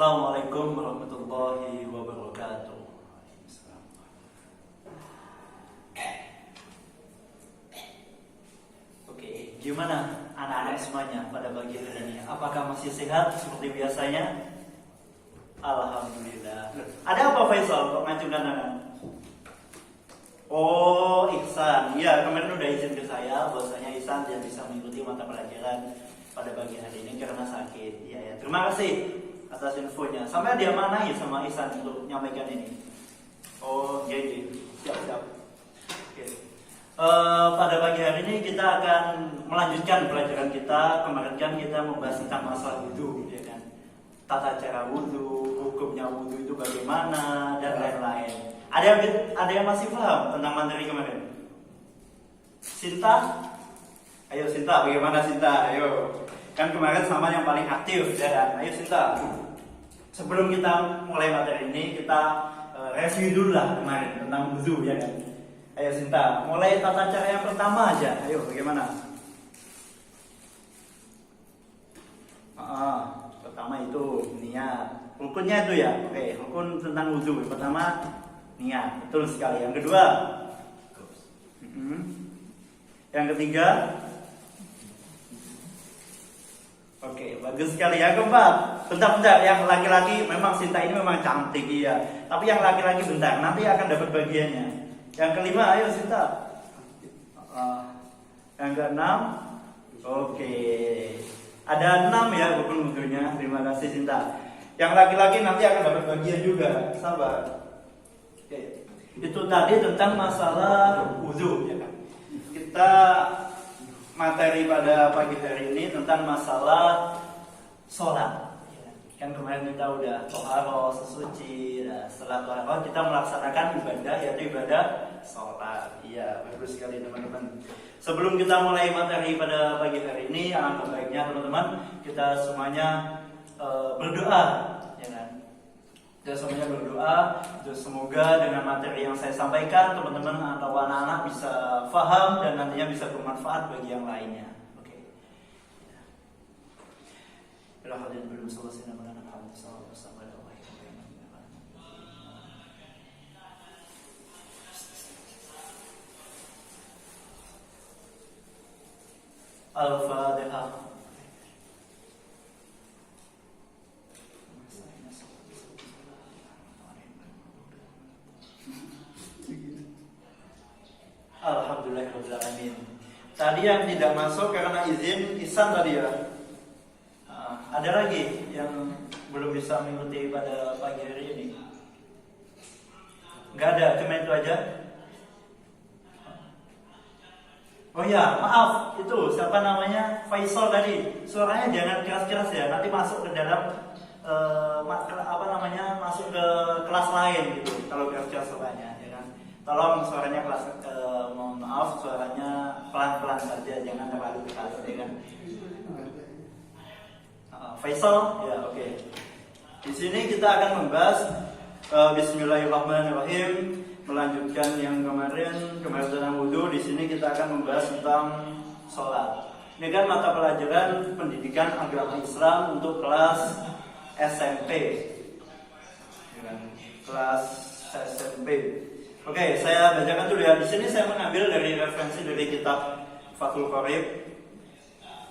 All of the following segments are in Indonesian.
Assalamualaikum warahmatullahi wabarakatuh. Oke, gimana anak-anak semuanya pada pagi hari ini? Apakah masih sehat seperti biasanya? Alhamdulillah. Ada apa Faisal kok ngacungkan tangan? Oh, Ihsan. Iya, kemarin udah izin ke saya bahwasanya Ihsan tidak bisa mengikuti mata pelajaran pada pagi hari ini karena sakit. Iya ya. Terima kasih atas infonya. Sampai dia mana ya sama Ihsan untuk nyampaikan ini? Oh, jadi siap-siap. Oke. Pada pagi hari ini kita akan melanjutkan pelajaran kita. Kemarin kan kita membahas tentang masalah wudhu, ya kan? Tata cara wudhu, hukumnya wudhu itu bagaimana dan lain-lain. Ada yang masih paham tentang materi kemarin? Sinta? Ayo Sinta, bagaimana Sinta? Ayo. Kan kemarin sama yang paling aktif, ya kan? Ayo Sinta. Sebelum kita mulai materi ini, kita review dulu lah kemarin tentang wudhu, ya kan? Ayo Sinta, mulai tata cara yang pertama aja. Ayo, bagaimana? Pertama itu niat. Rukunnya itu ya. Oke, rukun tentang wudhu. Pertama niat, betul sekali. Yang kedua, yang ketiga, oke, bagus sekali. Yang keempat, bentar, yang laki-laki memang Sinta ini memang cantik iya. Tapi yang laki-laki bentar, nanti akan dapat bagiannya. Yang kelima, ayo Sinta. Yang keenam, oke. Ada 6 ya rukun wudhunya. Terima kasih Sinta. Yang laki-laki nanti akan dapat bagian juga. Sabar. Oke. Itu tadi tentang masalah wudhu ya kan. Kita materi pada pagi hari ini tentang masalah sholat. Kan kemarin kita udah toharoh, sesuci. Nah, setelah toharoh kita melaksanakan ibadah, yaitu ibadah sholat. Iya, bagus sekali teman-teman. Sebelum kita mulai materi pada pagi hari ini, alangkah baiknya teman-teman kita semuanya berdoa, ya kan? Kita semuanya berdoa, semoga dengan materi yang saya sampaikan teman-teman atau anak-anak bisa paham dan nantinya bisa bermanfaat bagi yang lainnya. Oke. Bila hadirin belum selesai nama anak kami bersama Allah. Al-Fatihah. Alhamdulillahirrahmanirrahim. Tadi yang tidak masuk karena izin Ihsan tadi ya. Ada lagi yang belum bisa mengikuti pada pagi hari ini? Enggak ada, cuma itu aja. Oh ya, maaf, itu siapa namanya Faisal tadi. Suaranya jangan keras-keras ya, nanti masuk ke dalam masuk ke kelas lain gitu. Kalau keras-keras suaranya, ya kan. Tolong suaranya kelas, mohon maaf, suaranya pelan-pelan saja, jangan terlalu keras, ya kan. Faisal, ya oke. Di sini kita akan membahas Bismillahirrahmanirrahim. Melanjutkan yang kemarin tentang wudhu. Di sini kita akan membahas tentang sholat. Ini kan mata pelajaran pendidikan agama Islam untuk kelas SMP, kelas SMP. Oke, saya bacakan dulu ya. Di sini saya mengambil dari referensi dari kitab Fathul Qorib.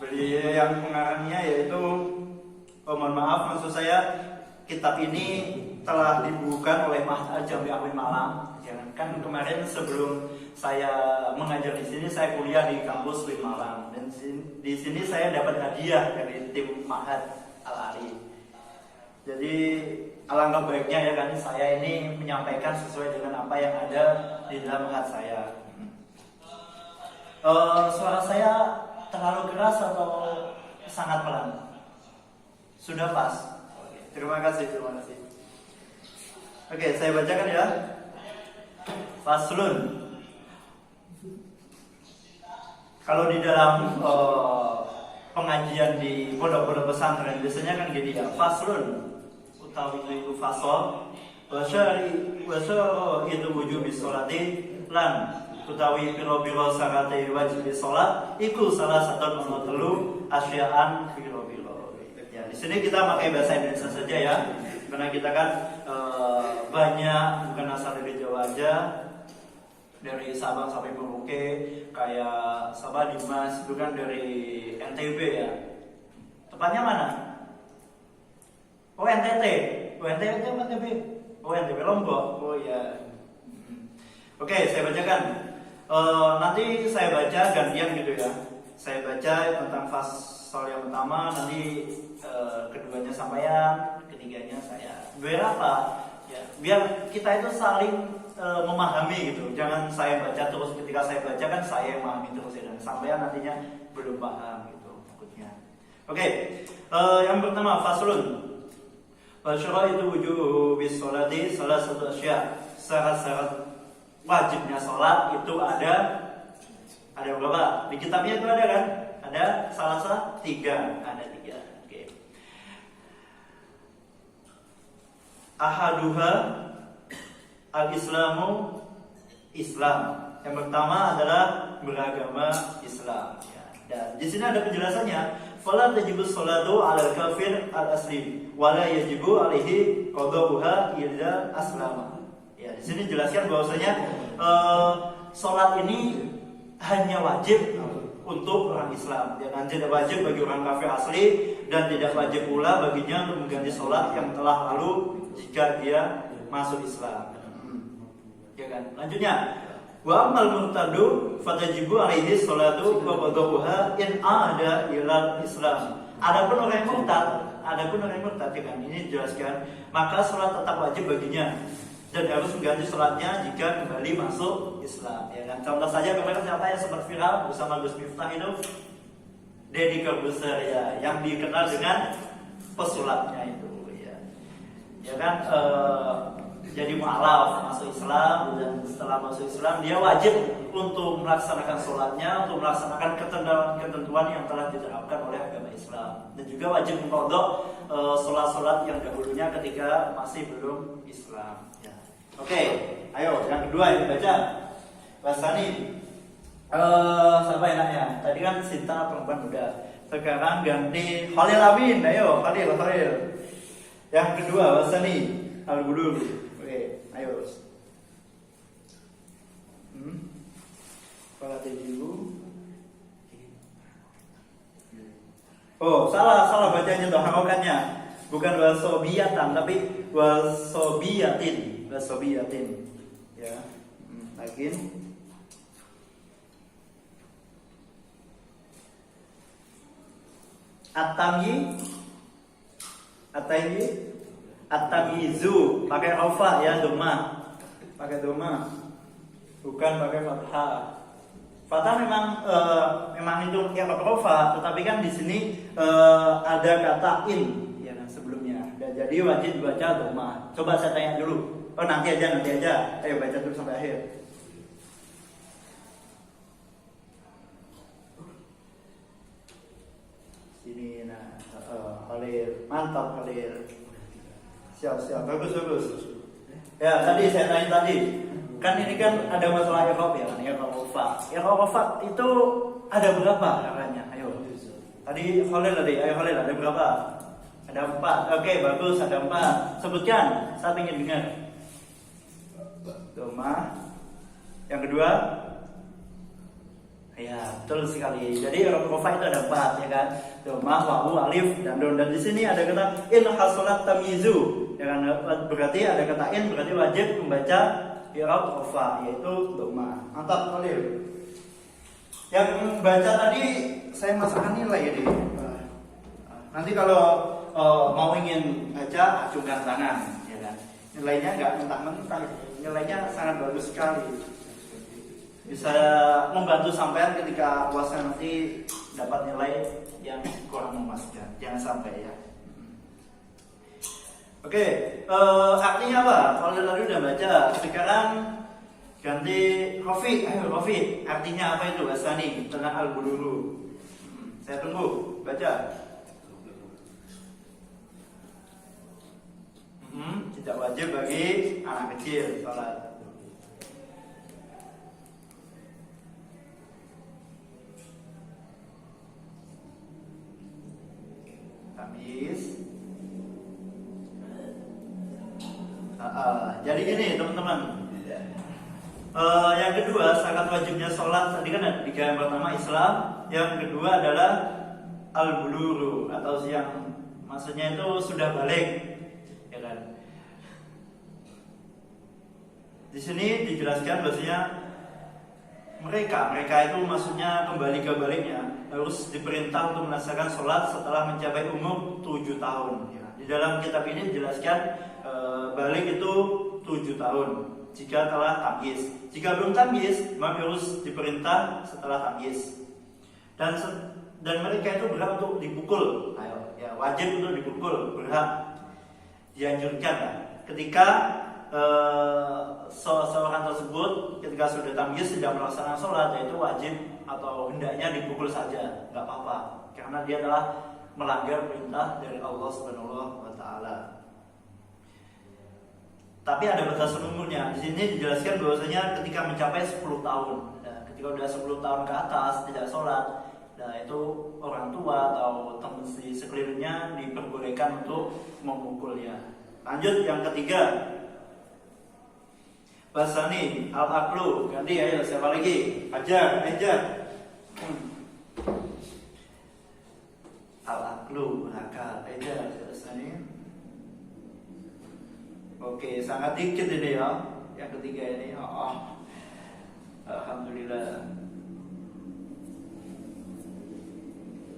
Beliau yang pengarangnya yaitu, mohon maaf, maksud saya kitab ini telah dibukukan oleh Ma'had Al-Jami' Malang. Kan kemarin sebelum saya mengajar di sini, saya kuliah di kampus UIN Malang, dan di sini saya dapat hadiah dari tim Ma'had Al-Ali. Jadi alangkah baiknya ya kan saya ini menyampaikan sesuai dengan apa yang ada di dalam Ma'had saya. Suara saya terlalu keras atau sangat pelan? Sudah pas. Oke, terima kasih. Oke, saya bacakan ya. Faslun. Kalau di dalam pengajian di pondok-pondok pesantren biasanya kan gini ya, faslun utawi itu fasol wasyari itu wujud sholati lan utawi piro-piro syaratnya wajib sholat iku salah satu nomor telu asyaan piro-piro. Ya, di sini kita pakai bahasa Indonesia saja ya, karena kita kan banyak bukan asal dari Jawa aja, dari Sabang sampai Merauke, kayak Sabah Dimas itu kan dari NTB ya. Tepatnya mana? Oh NTT, oh NTT apa NTB? Oh NTB Lombok, oh ya. Oke, saya bacakan. Nanti saya baca gantian gitu ya. Saya baca tentang pasal yang pertama, nanti keduanya sampean, ketiganya saya. Biar apa? Ya, biar kita itu saling memahami gitu. Jangan saya baca terus, ketika saya baca kan saya yang memahami terus ya, dan sampean nantinya belum paham gitu takutnya. Oke, yang pertama faslun. Itu wujub bis sholati salah satu asya. Syarat-syarat wajibnya sholat itu ada berapa? Di kitabnya itu ada kan? Ada salah 3, ada 3. Oke. Ahaduha al-islamu Islam. Yang pertama adalah beragama Islam. Ya. Dan di sini ada penjelasannya. Fala tajibu sholatu 'alal kafir al-asli, wala yajibu 'alaihi qada'uha illa aslama. Ya, di sini jelaskan bahwasanya sholat ini hanya wajib untuk orang Islam, dan tidak wajib bagi orang kafir asli, dan tidak wajib pula baginya untuk mengganti sholat yang telah lalu jika dia masuk Islam. Ya kan? Lanjutnya, wa amal murtadu fatajibu alaihi sholatu wa qada'uha in ada ilal Islam. Adapun orang yang murtad, ya kan? Ini dijelaskan, maka sholat tetap wajib baginya dan harus mengganti sholatnya jika kembali masuk Islam. Ya kan? Contoh saja kemarin siapa yang sempat viral bersama Gus Miftah itu, Deddy Corbuzier ya, yang dikenal dengan pesulapnya itu ya. Ya kan? Jadi mu'alaf masuk Islam, dan setelah masuk Islam dia wajib untuk melaksanakan sholatnya, untuk melaksanakan ketentuan yang telah diterapkan oleh agama Islam, dan juga wajib mengqadha sholat-sholat yang dahulunya ketika masih belum Islam. Ya. Oke, ayo yang kedua yang dibaca Basani. Siapa enaknya? Tadi kan Sinta perempuan udah, sekarang ganti Khalil Amin. Ayo Khalil. Yang kedua Basani Al-Ghulul. Oke, ayo. Kalau dulu. Oh, salah bacanya tuh harokannya. Bukan wasobiyatan tapi wasobiyatin. Ya. Lagi. At-tamyizu pakai alfa ya, doma. Pakai doma. Bukan pakai fathah. Fathah memang itu ya pakai alfa, tetapi kan di sini ada kata in ya kan sebelumnya. Dan jadi wajib baca doma. Coba saya tanya dulu. Oh, nanti aja. Ayo baca dulu sampai akhir. Sini nah, Khalil, mantap Khalil. Siap, bagus. Ya, tadi saya tanya kan ini kan ada masalah iqab ya, iqab wafa itu ada berapa caranya? Ayo. Tadi Khalil ada berapa? Ada 4. Oke, bagus, ada 4. Sebutkan, saya ingin dengar. Doma. Yang kedua? Ya, betul sekali. Jadi rofa itu ada 4 ya kan. Doma, wawu, alif, dan don. Dan di sini ada kata in hasolat tamyizu. Ya kan, berarti ada kata in, berarti wajib membaca i'rab rofa, yaitu doma. Mantap Khalil. Yang baca tadi saya masukkan nilai ya, nanti kalau mau ingin baca acungkan tangan ya kan. Nilainya nggak mentah-mentah, nilainya sangat bagus sekali. Bisa membantu sampean ketika puasa nanti dapat nilai yang kurang memuaskan. Jangan sampai ya. Oke, artinya apa? Kalau tadi udah baca, sekarang ganti Rofi. Ayo Rofi, artinya apa itu Basani tentang al-Ghulul? Saya tunggu, baca. Tidak wajib bagi anak kecil sholat. Tamis. Jadi gini teman-teman. Yang kedua syarat wajibnya sholat tadi kan ada 3. Yang pertama Islam, yang kedua adalah al-bulughu atau yang maksudnya itu sudah balik, ya kan? Di sini dijelaskan bahwasanya mereka itu maksudnya kembali ke baliknya harus diperintah untuk melaksanakan sholat setelah mencapai umur 7 tahun. Ya. Di dalam kitab ini dijelaskan balik itu 7 tahun. Jika telah tamyiz, jika belum tamyiz maka harus diperintah setelah tamyiz. Dan mereka itu berhak untuk dipukul. Ayo, ya wajib untuk dipukul, berhak dianjurkan lah. Ketika seorang tersebut ketika sudah tamyiz tidak melaksanakan sholat, yaitu wajib atau hendaknya dipukul saja, nggak apa-apa, karena dia telah melanggar perintah dari Allah Subhanahu wa Ta'ala. Tapi ada batasan umurnya. Di sini dijelaskan bahwasanya ketika mencapai 10 tahun. Nah, ketika udah 10 tahun ke atas tidak sholat, nah itu orang tua atau teman di sekelilingnya diperbolehkan untuk memukulnya. Lanjut yang ketiga. Basani al-aqlu. Ganti ayo siapa lagi? Ajar. Al-aqlu, akal. Ajar basani. Oke, sangat dikit ini ya. Yang ketiga ini. Alhamdulillah.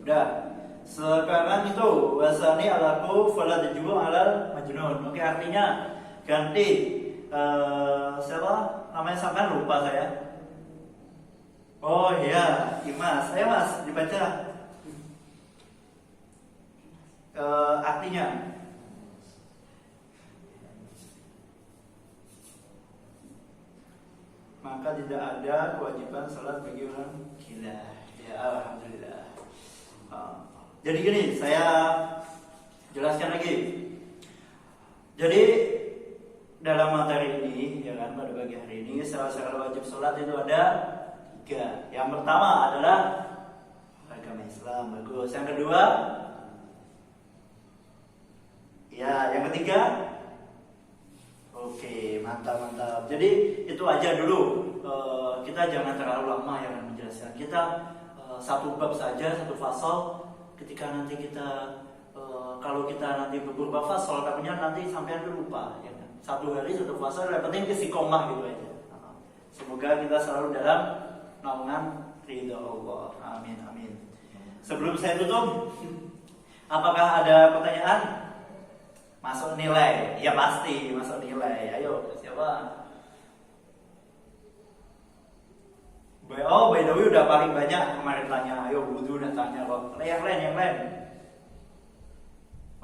Udah. Sekarang itu wasani alaku fala tajbu alal majnun. Oke, artinya ganti siapa? Namanya sampean lupa saya. Oh iya, Imas. Ayo Mas, dibaca. Artinya maka tidak ada kewajiban salat bagi orang gila. Ya alhamdulillah. Jadi gini, saya jelaskan lagi. Jadi dalam materi ini, ya kan, pada pagi hari ini syarat-syarat wajib salat itu ada 3. Yang pertama adalah agama Islam, bagus. Yang kedua, ya, yang ketiga. Oke, mantap. Jadi itu aja dulu. Kita jangan terlalu lama ya menjelaskan. Kita satu bab saja, satu fasal. Ketika nanti kita kalau kita nanti beberapa fasal, takutnya nanti sampai lupa. Ya kan? Satu hari satu fasal, yang penting istiqomah gitu aja. Semoga kita selalu dalam naungan ridha Allah. Amin. Sebelum saya tutup, apakah ada pertanyaan? Masuk nilai, ya pasti masuk nilai. Ayo, siapa? Oh, by the way udah paling banyak kemarin tanya. Ayo, Budu udah tanya kok. Yang lain.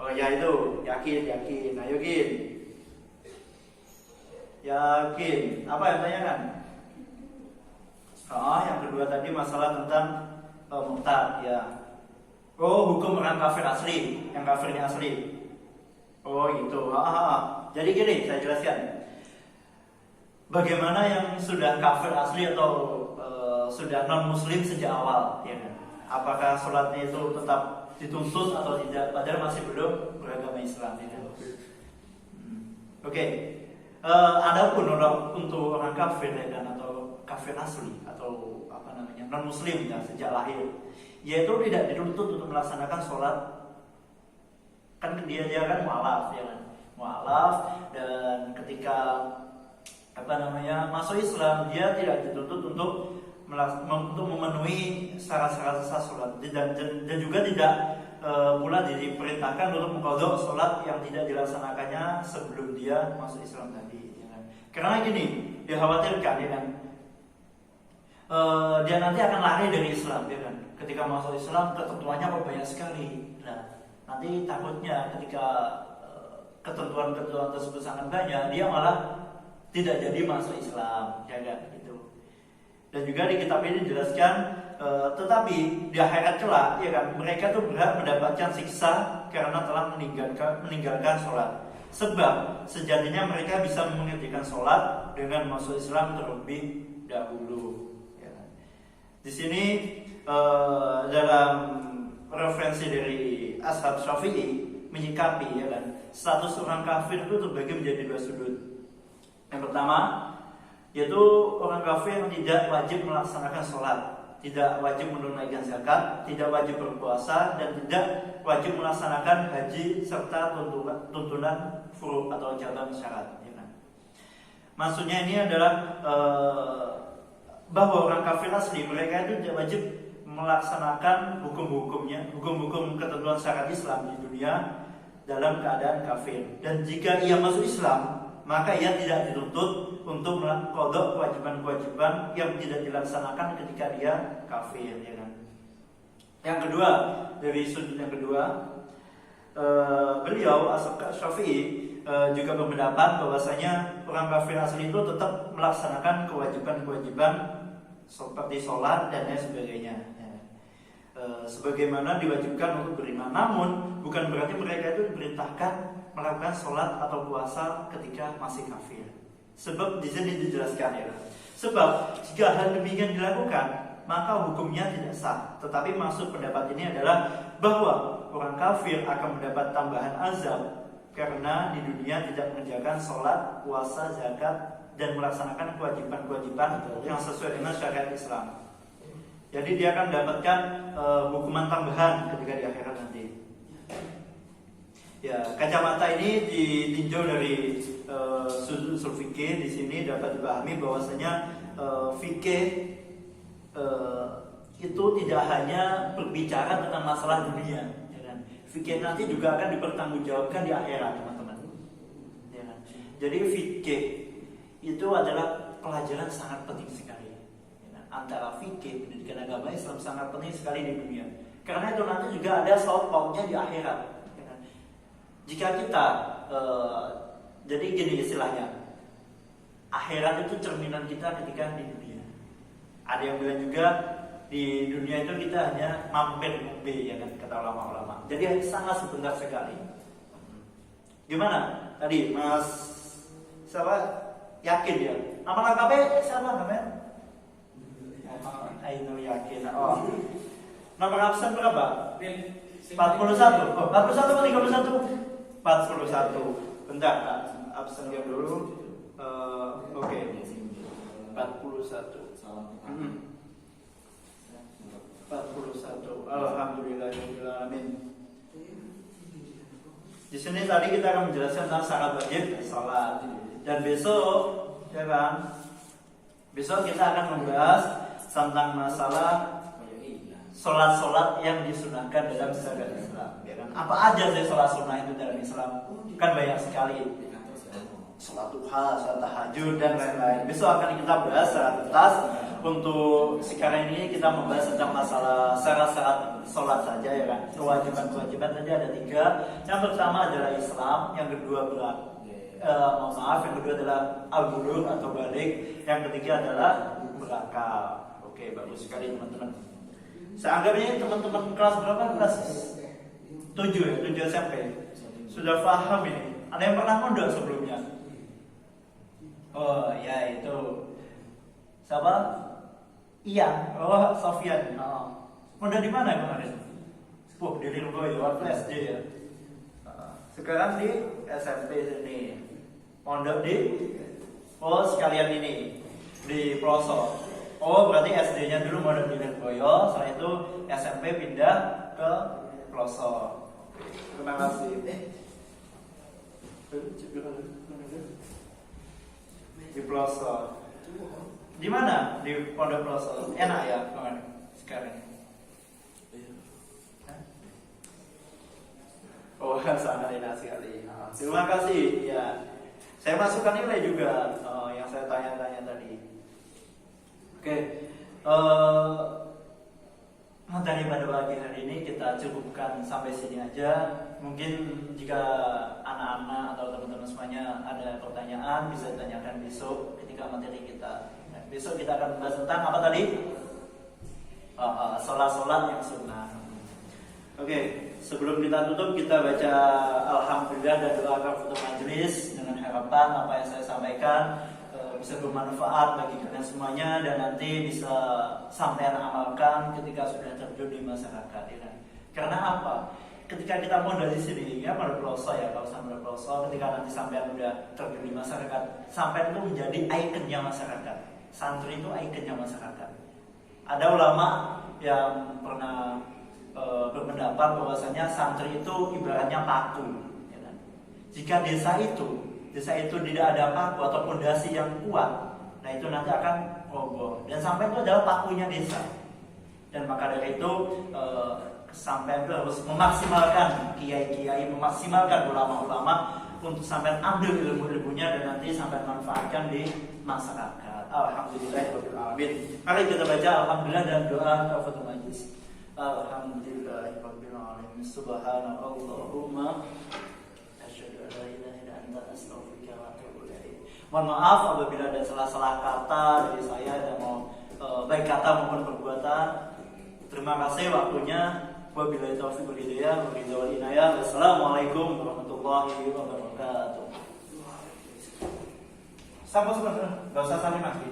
Oh ya itu, yakin. Ayo Gin. Yakin. Apa yang tanyakan? Oh, yang kedua tadi masalah tentang murtad ya. Oh, hukum orang kafir asli, yang kafirnya asli. Oh gitu. Jadi gini, saya jelaskan. Bagaimana yang sudah kafir asli atau sudah non muslim sejak awal, ya kan? Apakah sholatnya itu tetap dituntut atau tidak? Padahal masih belum beragama Islam, ya kan? Oke. Adapun untuk orang kafir, ya kan, atau kafir asli atau apa namanya non muslim ya sejak lahir, yaitu tidak dituntut untuk melaksanakan sholat. Kan dia kan mu'alaf, ya kan? Mu'alaf, dan ketika masuk Islam, dia tidak dituntut untuk memenuhi syarat-syarat sah sholat, dan juga tidak pula diperintahkan untuk mengqadha sholat yang tidak dilaksanakannya sebelum dia masuk Islam tadi, ya kan? Karena gini, dikhawatirkan, ya kan, dia nanti akan lari dari Islam, ya kan? Ketika masuk Islam ketentuannya banyak sekali. Nah, nanti takutnya ketika ketentuan-ketentuan tersebut sangat banyak, dia malah tidak jadi masuk Islam, ya kan? Gitu. Dan juga di kitab ini dijelaskan, tetapi di akhirat kelak, ya kan, mereka tuh berhak mendapatkan siksa karena telah meninggalkan sholat. Sebab sejatinya mereka bisa mengerjakan sholat dengan masuk Islam terlebih dahulu. Ya kan? Di sini dalam referensi dari Ashab Syafi'i, menyikapi, ya kan, status orang kafir itu terbagi menjadi dua sudut. Yang pertama, yaitu orang kafir yang tidak wajib melaksanakan sholat, tidak wajib menunaikan zakat, tidak wajib berpuasa, dan tidak wajib melaksanakan haji serta tuntunan furu atau catatan syarat. Ya kan? Maksudnya ini adalah bahwa orang kafir asli mereka itu tidak wajib melaksanakan hukum-hukum ketentuan syariat Islam di dunia dalam keadaan kafir. Dan jika ia masuk Islam, maka ia tidak dituntut untuk mengqadha kewajiban-kewajiban yang tidak dilaksanakan ketika dia kafir, ya kan? Yang kedua, dari sudut yang kedua, beliau Asy-Syafi'i juga berpendapat bahwasanya orang kafir asli itu tetap melaksanakan kewajiban-kewajiban seperti sholat dan lain sebagainya, ya. Sebagaimana diwajibkan untuk beriman. Namun bukan berarti mereka itu diperintahkan melakukan sholat atau puasa ketika masih kafir. Sebab di sini dijelaskan, ya. Sebab jika hal demikian dilakukan, maka hukumnya tidak sah. Tetapi maksud pendapat ini adalah bahwa orang kafir akan mendapat tambahan azab karena di dunia tidak mengerjakan sholat, puasa, zakat, dan melaksanakan kewajiban-kewajiban yang sesuai dengan syariat Islam. Jadi dia akan mendapatkan hukuman tambahan ketika di akhirat nanti. Ya, kacamata ini ditinjau dari sudut usul fikih. Di sini dapat dipahami bahwasanya fikih itu tidak hanya berbicara tentang masalah dunia, ya kan? Fikih nanti juga akan dipertanggungjawabkan di akhirat, teman-teman. Ya kan? Jadi fikih itu adalah pelajaran sangat penting sekali. Ya kan? Antara fikih pendidikan agama Islam sangat penting sekali di dunia. Karena itu nanti juga ada shout outnya di akhirat. Ya kan? Jika kita jadi gini istilahnya, akhirat itu cerminan kita ketika di dunia. Ada yang bilang juga di dunia itu kita hanya mampir ngombe, ya kan, kata ulama-ulama. Jadi sangat sebentar sekali. Gimana? Tadi Mas siapa? Yakin ya? Nama lengkapnya siapa namanya? Ainul Yakin. Oh. Nomor absen berapa? 41. Oh, 41 atau 31? 41. Bentar, absen dia dulu. Oke. 41. 41. Alhamdulillahirobbilalamin. Di sini tadi kita akan menjelaskan tentang syarat wajib salat. Dan besok, ya kan? Besok kita akan membahas tentang masalah sholat-sholat yang disunahkan dalam syariat Islam. Ya kan? Apa aja sih sholat sunnah itu dalam Islam? Kan banyak sekali. Sholat duha, sholat tahajud, dan lain-lain. Besok akan kita bahas secara tuntas. Untuk sekarang ini kita membahas tentang masalah syarat-syarat sholat saja, ya kan. Kewajiban-kewajiban saja ada 3. Yang pertama adalah Islam, yang kedua yang kedua adalah al-bulugh atau balik, yang ketiga adalah berakal. Oke, bagus sekali teman-teman. Saya anggap ini teman-teman kelas berapa? Kelas 7 ya, 7 SMP. Sudah paham ini. Ada yang pernah mondok sebelumnya? Oh ya, itu siapa? Iya. Oh, Sofyan. Oh. Mondok di mana kemarin? Di Lirboyo, waktu SD ya. Sekarang di SMP sini. Mondok di sekalian ini di pelosok. Oh, berarti SD-nya dulu mondok di Lirboyo, setelah itu SMP pindah ke pelosok. Terima kasih. Di pelosok. Di mana? Di pondok pelosok. Enak ya kemarin sekarang. Oh, sangat enak sekali. Terima kasih. Ya, saya masukkan nilai juga yang saya tanya-tanya tadi. Oke, materi pada pagi hari ini kita cukupkan sampai sini aja. Mungkin jika anak-anak atau teman-teman semuanya ada pertanyaan bisa ditanyakan besok ketika materi kita. Nah, besok kita akan membahas tentang apa tadi? Sholat-sholat yang sunnah. Oke, sebelum kita tutup kita baca alhamdulillah dan doa kafatul majelis dengan harapan apa yang saya sampaikan bisa bermanfaat bagi kalian semuanya dan nanti bisa sampai amalkan ketika sudah terjun di masyarakat, ya kan? Karena apa? ketika kita mau dari sini ya pada pelosok ya, kalau sampai pelosok, ketika nanti sampean udah terjun di masyarakat, sampean itu menjadi ikonnya masyarakat. Santri itu ikonnya masyarakat. Ada ulama yang pernah berpendapat bahwasanya santri itu ibaratnya paku. Ya kan? Jika desa itu tidak ada paku atau fondasi yang kuat, nah itu nanti akan roboh. Dan sampai itu adalah pakunya desa. Dan maka dari itu sampai itu harus memaksimalkan kiai-kiai, memaksimalkan ulama-ulama untuk sampai ambil ilmu-ilmunya dan nanti sampai manfaatkan di masyarakat. Alhamdulillahirabbil alamin. Mari kita baca alhamdulillah dan doa kafatul majlis. Alhamdulillahirabbil alamin. Subhanallahumma asyhadu an la ilaha illa anta astaghfiruka wa atubu ilaik. Mohon maaf apabila ada salah-salah kata dari saya dan mau baik kata maupun perbuatan. Terima kasih waktunya. Wabillahi taufiq wal hidayah, wal inayah. Wassalamualaikum warahmatullahi wabarakatuh. Sampai sebentar, enggak usah saling lagi.